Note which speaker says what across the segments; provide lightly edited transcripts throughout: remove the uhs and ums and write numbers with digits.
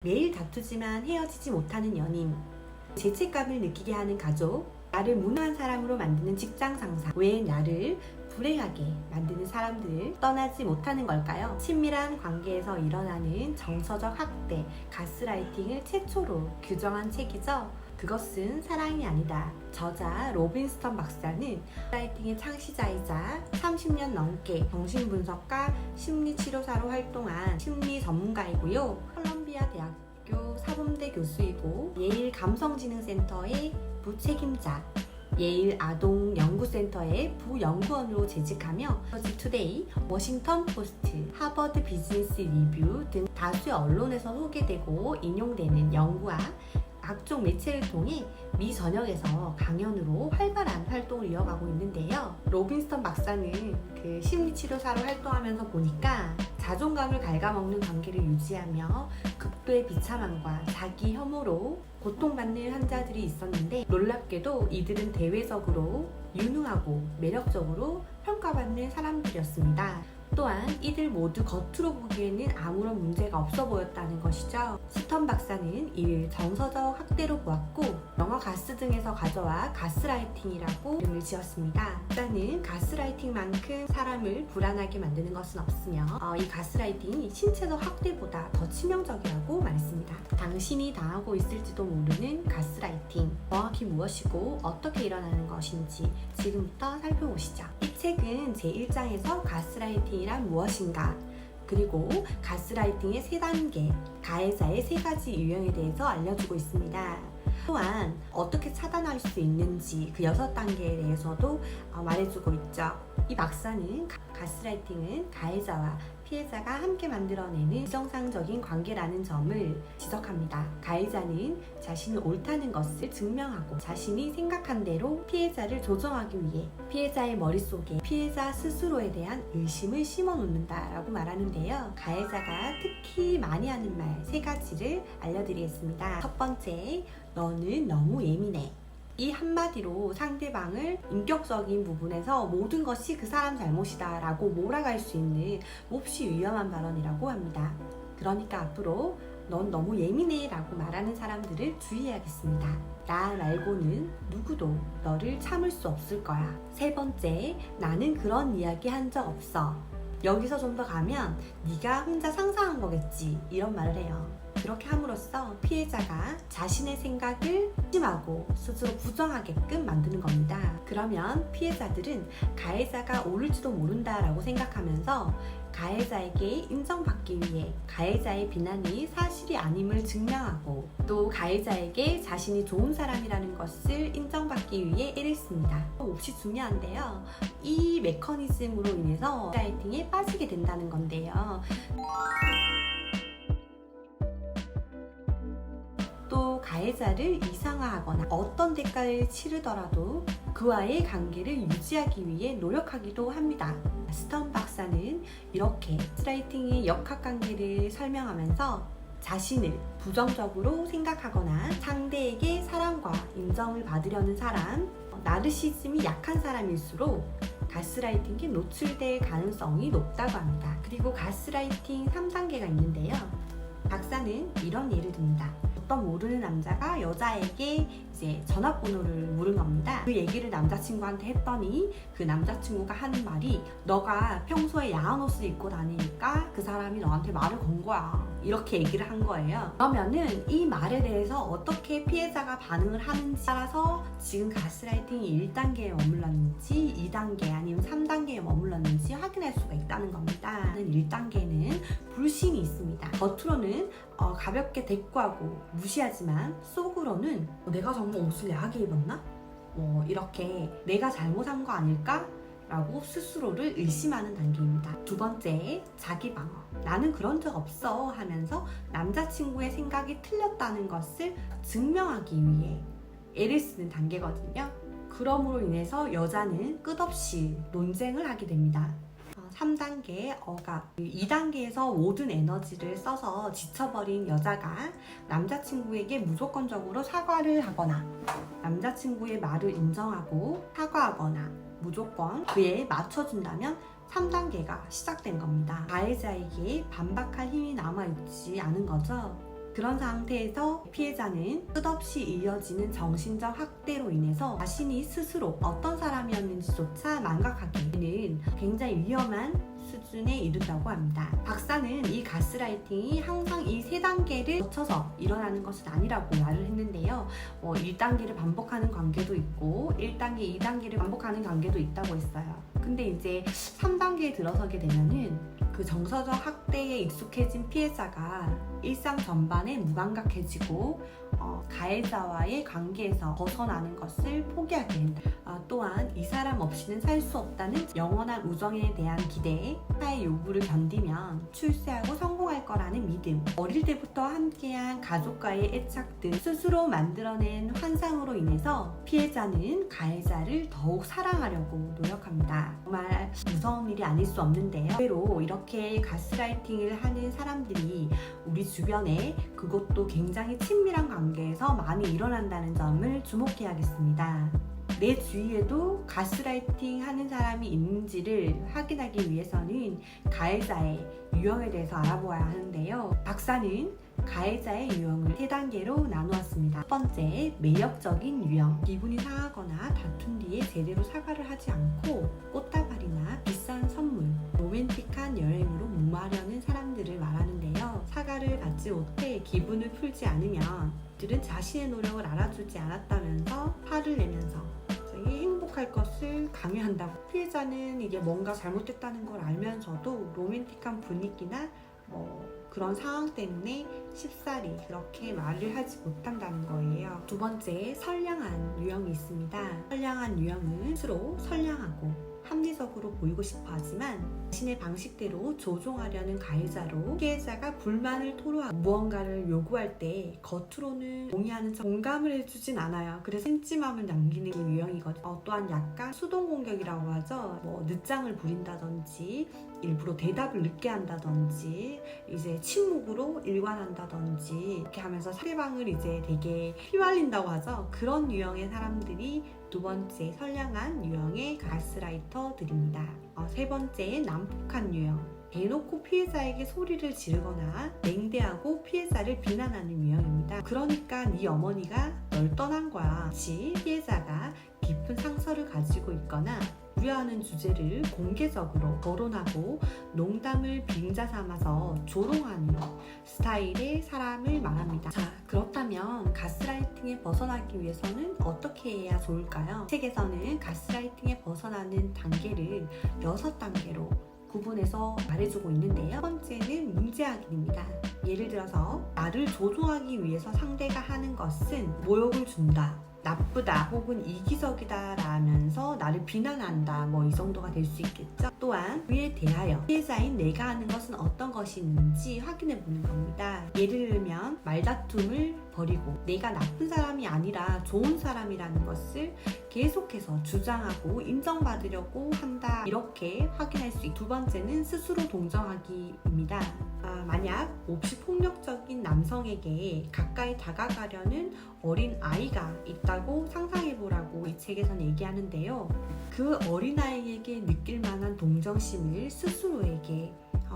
Speaker 1: 매일 다투지만 헤어지지 못하는 연인, 죄책감을 느끼게 하는 가족, 나를 무능한 사람으로 만드는 직장 상사, 왜 나를 불행하게 만드는 사람들 떠나지 못하는 걸까요? 친밀한 관계에서 일어나는 정서적 학대, 가스라이팅을 최초로 규정한 책이죠. 그것은 사랑이 아니다. 저자 로빈스턴 박사는 가스라이팅의 창시자이자 30년 넘게 정신분석가, 심리치료사로 활동한 심리 전문가이고요. 콜롬비아 대학교 사범대 교수이고 예일 감성지능센터의 부책임자, 예일 아동연구센터의 부연구원으로 재직하며 터지투데이, 워싱턴 포스트, 하버드 비즈니스 리뷰 등 다수의 언론에서 소개되고 인용되는 연구와 각종 매체를 통해 미 전역에서 강연으로 활발한 활동을 이어가고 있는데요. 로빈스턴 박사는 그 심리치료사로 활동하면서 보니까 자존감을 갉아먹는 관계를 유지하며 극도의 비참함과 자기 혐오로 고통받는 환자들이 있었는데, 놀랍게도 이들은 대외적으로 유능하고 매력적으로 평가받는 사람들이었습니다. 또한 이들 모두 겉으로 보기에는 아무런 문제가 없어 보였다는 것이죠. 스턴 박사는 이를 정서적 학대로 보았고 영화 가스 등에서 가져와 가스라이팅이라고 이름을 지었습니다. 일단은 가스라이팅만큼 사람을 불안하게 만드는 것은 없으며 이 가스라이팅이 신체적 학대보다 더 치명적이라고 말했습니다. 당신이 당하고 있을지도 모르는 가스라이팅, 정확히 무엇이고 어떻게 일어나는 것인지 지금부터 살펴보시죠. 이 책은 제1장에서 가스라이팅이란 무엇인가, 그리고 가스라이팅의 3단계, 가해자의 3가지 유형에 대해서 알려주고 있습니다. 또한 어떻게 차단할 수 있는지 그 6단계에 대해서도 말해주고 있죠. 이 박사는 가스라이팅은 가해자와 피해자가 함께 만들어내는 비정상적인 관계라는 점을 지적합니다. 가해자는 자신이 옳다는 것을 증명하고 자신이 생각한 대로 피해자를 조정하기 위해 피해자의 머릿속에 피해자 스스로에 대한 의심을 심어놓는다라고 말하는데요. 가해자가 특히 많이 하는 말 3가지를 알려드리겠습니다. 첫 번째, 너는 너무 예민해. 이 한마디로 상대방을 인격적인 부분에서 모든 것이 그 사람 잘못이다 라고 몰아갈 수 있는 몹시 위험한 발언이라고 합니다. 그러니까 앞으로 넌 너무 예민해 라고 말하는 사람들을 주의해야겠습니다. 나 말고는 누구도 너를 참을 수 없을 거야. 3번째, 나는 그런 이야기 한 적 없어. 여기서 좀 더 가면 네가 혼자 상상한 거겠지, 이런 말을 해요. 그렇게 함으로써 피해자가 자신의 생각을 의심하고 스스로 부정하게끔 만드는 겁니다. 그러면 피해자들은 가해자가 옳을지도 모른다라고 생각하면서 가해자에게 인정받기 위해 가해자의 비난이 사실이 아님을 증명하고 또 가해자에게 자신이 좋은 사람이라는 것을 인정받기 위해 애를 씁니다. 몹시 중요한데요. 이 메커니즘으로 인해서 가스라이팅에 빠지게 된다는 건데요. 또 가해자를 이상화하거나 어떤 대가를 치르더라도 그와의 관계를 유지하기 위해 노력하기도 합니다. 스턴 박사는 이렇게 가스라이팅의 역학관계를 설명하면서 자신을 부정적으로 생각하거나 상대에게 사랑과 인정을 받으려는 사람, 나르시즘이 약한 사람일수록 가스라이팅에 노출될 가능성이 높다고 합니다. 그리고 가스라이팅 3단계가 있는데요. 박사는 이런 예를 듭니다. 어떤 모르는 남자가 여자에게 이제 전화번호를 물은 겁니다. 그 얘기를 남자친구한테 했더니 그 남자친구가 하는 말이, 너가 평소에 야한 옷을 입고 다니니까 그 사람이 너한테 말을 건 거야, 이렇게 얘기를 한 거예요. 그러면은 이 말에 대해서 어떻게 피해자가 반응을 하는지 따라서 지금 가스라이팅이 1단계에 머물렀는지 2단계 아니면 3단계에 머물렀는지 확인할 수가 있다는 겁니다. 1단계는 불신이 있습니다. 겉으로는 가볍게 대꾸하고 무시하지만 속으로는 내가 정말 옷을 야하게 입었나? 이렇게 내가 잘못한 거 아닐까? 라고 스스로를 의심하는 단계입니다. 2번째, 자기 방어. 나는 그런 적 없어 하면서 남자친구의 생각이 틀렸다는 것을 증명하기 위해 애를 쓰는 단계거든요. 그러므로 인해서 여자는 끝없이 논쟁을 하게 됩니다. 3단계 억압. 2단계에서 모든 에너지를 써서 지쳐버린 여자가 남자친구에게 무조건적으로 사과를 하거나 남자친구의 말을 인정하고 사과하거나 무조건 그에 맞춰준다면 3단계가 시작된 겁니다. 가해자에게 반박할 힘이 남아있지 않은 거죠. 그런 상태에서 피해자는 끝없이 이어지는 정신적 학대로 인해서 자신이 스스로 어떤 사람이었는지조차 망각하게 되는 굉장히 위험한 수준에 이른다고 합니다. 박사는 이 가스라이팅이 항상 이 세 단계를 거쳐서 일어나는 것은 아니라고 말을 했는데요. 1단계를 반복하는 관계도 있고 1단계, 2단계를 반복하는 관계도 있다고 했어요. 근데 이제 3단계에 들어서게 되면은 그 정서적 학대에 익숙해진 피해자가 일상 전반에 무감각해지고 가해자와의 관계에서 벗어나는 것을 포기하게 된다. 또한 이 사람 없이는 살 수 없다는 영원한 우정에 대한 기대, 타의 요구를 견디면 출세하고 성공할 거라는 믿음, 어릴 때부터 함께한 가족과의 애착 등 스스로 만들어낸 환상으로 인해서 피해자는 가해자를 더욱 사랑하려고 노력합니다. 정말 무서운 일이 아닐 수 없는데요. 의외로 이렇게 가스라이팅을 하는 사람들이 우리 주변에, 그것도 굉장히 친밀한 관계에서 많이 일어난다는 점을 주목해야겠습니다. 내 주위에도 가스라이팅 하는 사람이 있는지를 확인하기 위해서는 가해자의 유형에 대해서 알아보아야 하는데요. 박사는 가해자의 유형을 3단계로 나누었습니다. 첫 번째, 매력적인 유형. 기분이 상하거나 다툰 뒤에 제대로 사과를 하지 않고 꽃다발이나 비싼 선물, 로맨틱한 여행으로 무마하려는 사람들을 말하는데요. 사과를 받지 못해 기분을 풀지 않으면 그들은 자신의 노력을 알아주지 않았다면서 화를 내면서 행복할 것을 강요한다고. 피해자는 이게 뭔가 잘못됐다는 걸 알면서도 로맨틱한 분위기나 그런 상황 때문에 쉽사리 그렇게 말을 하지 못한다는 거예요. 두 번째, 선량한 유형이 있습니다. 선량한 유형은 스스로 선량하고 합리적으로 보이고 싶어 하지만 자신의 방식대로 조종하려는 가해자로, 피해자가 불만을 토로하고 무언가를 요구할 때 겉으로는 동의하는 척 공감을 해주진 않아요. 그래서 찜찜함을 남기는 게 유형이거든요. 또한 약간 수동공격이라고 하죠. 늦장을 부린다든지 일부러 대답을 늦게 한다든지 이제 침묵으로 일관한다든지 이렇게 하면서 상대방을 이제 되게 휘말린다고 하죠. 그런 유형의 사람들이 두 번째 선량한 유형의 가스라이터들입니다. 세 번째, 난폭한 유형. 대놓고 피해자에게 소리를 지르거나 냉대하고 피해자를 비난하는 유형입니다. 그러니까 네 어머니가 널 떠난 거야. 마치 피해자가 깊은 상처를 가지고 있거나 우려하는 주제를 공개적으로 거론하고 농담을 빙자 삼아서 조롱하는 스타일의 사람을 말합니다. 자, 그렇다면 가스라이팅에 벗어나기 위해서는 어떻게 해야 좋을까요? 책에서는 가스라이팅에 벗어나는 단계를 6단계로 구분해서 말해주고 있는데요. 첫 번째는 문제 확인입니다. 예를 들어서 나를 조종하기 위해서 상대가 하는 것은 모욕을 준다, 나쁘다 혹은 이기적이다 라면서 나를 비난한다, 이 정도가 될 수 있겠죠. 또한 그에 대하여 피해자인 내가 하는 것은 어떤 것이 있는지 확인해 보는 겁니다. 예를 들면 말다툼을 버리고 내가 나쁜 사람이 아니라 좋은 사람이라는 것을 계속해서 주장하고 인정받으려고 한다, 이렇게 확인할 수 있고, 두 번째는 스스로 동정하기입니다. 만약 몹시 폭력적인 남성에게 가까이 다가가려는 어린 아이가 있다고 상상해보라고 이 책에서는 얘기하는데요. 그 어린아이에게 느낄 만한 동정심을 스스로에게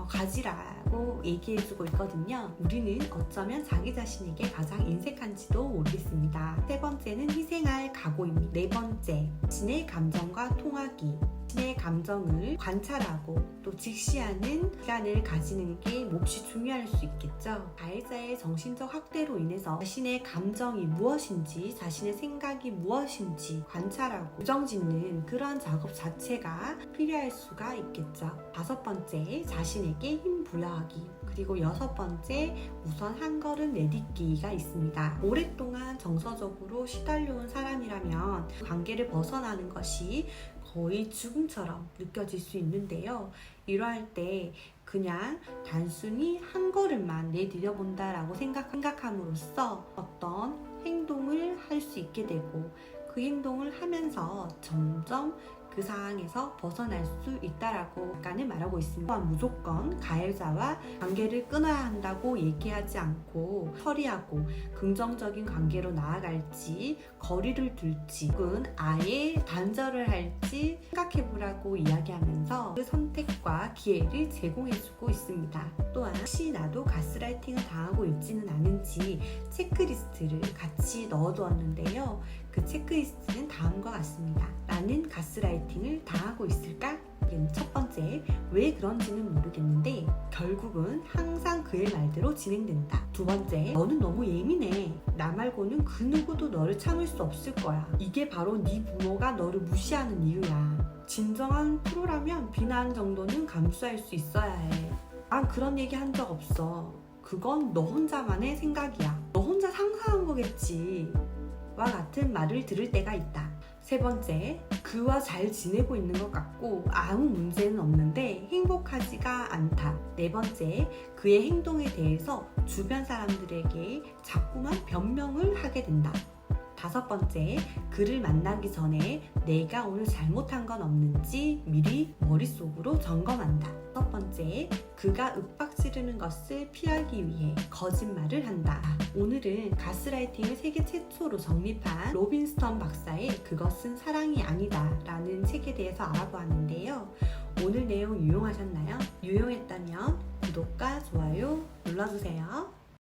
Speaker 1: 가지라고 얘기해주고 있거든요. 우리는 어쩌면 자기 자신에게 가장 인색한지도 모르겠습니다. 세 번째는 희생할 각오입니다. 네 번째, 자신의 감정과 통하기. 자신의 감정을 관찰하고 또 직시하는 시간을 가지는 게 몹시 중요할 수 있겠죠. 가해자의 정신적 학대로 인해서 자신의 감정이 무엇인지, 자신의 생각이 무엇인지 관찰하고 부정짓는 그런 작업 자체가 필요할 수가 있겠죠. 다섯 번째, 자신에게 힘 부여하기. 그리고 여섯 번째, 우선 한 걸음 내딛기가 있습니다. 오랫동안 정서적으로 시달려온 사람이라면 관계를 벗어나는 것이 거의 죽음처럼 느껴질 수 있는데요. 이러할 때 그냥 단순히 한 걸음만 내디뎌본다라고 생각함으로써 어떤 행동을 할 수 있게 되고, 그 행동을 하면서 점점 그 상황에서 벗어날 수 있다라고 약간은 말하고 있습니다. 또한 무조건 가해자와 관계를 끊어야 한다고 얘기하지 않고 처리하고 긍정적인 관계로 나아갈지 거리를 둘지 혹은 아예 단절을 할지 생각해보라고 이야기하면서 그 선택과 기회를 제공해주고 있습니다. 또한 혹시 나도 가스라이팅을 당하고 있지는 않은지 체크리스트를 같이 넣어두었는데요. 그 체크리스트는 다음과 같습니다. 나는 가스라이팅을 당하고 있을까? 첫 번째, 왜 그런지는 모르겠는데 결국은 항상 그의 말대로 진행된다. 두 번째, 너는 너무 예민해. 나 말고는 그 누구도 너를 참을 수 없을 거야. 이게 바로 네 부모가 너를 무시하는 이유야. 진정한 프로라면 비난 정도는 감수할 수 있어야 해. 난 그런 얘기 한 적 없어. 그건 너 혼자만의 생각이야. 너 혼자 상상한 거겠지. 와 같은 말을 들을 때가 있다. 세 번째, 그와 잘 지내고 있는 것 같고 아무 문제는 없는데 행복하지가 않다. 네 번째, 그의 행동에 대해서 주변 사람들에게 자꾸만 변명을 하게 된다. 다섯 번째, 그를 만나기 전에 내가 오늘 잘못한 건 없는지 미리 머릿속으로 점검한다. 첫 번째, 그가 윽박 지르는 것을 피하기 위해 거짓말을 한다. 오늘은 가스라이팅을 세계 최초로 정립한 로빈스턴 박사의 그것은 사랑이 아니다 라는 책에 대해서 알아보았는데요. 오늘 내용 유용하셨나요? 유용했다면 구독과 좋아요 눌러주세요.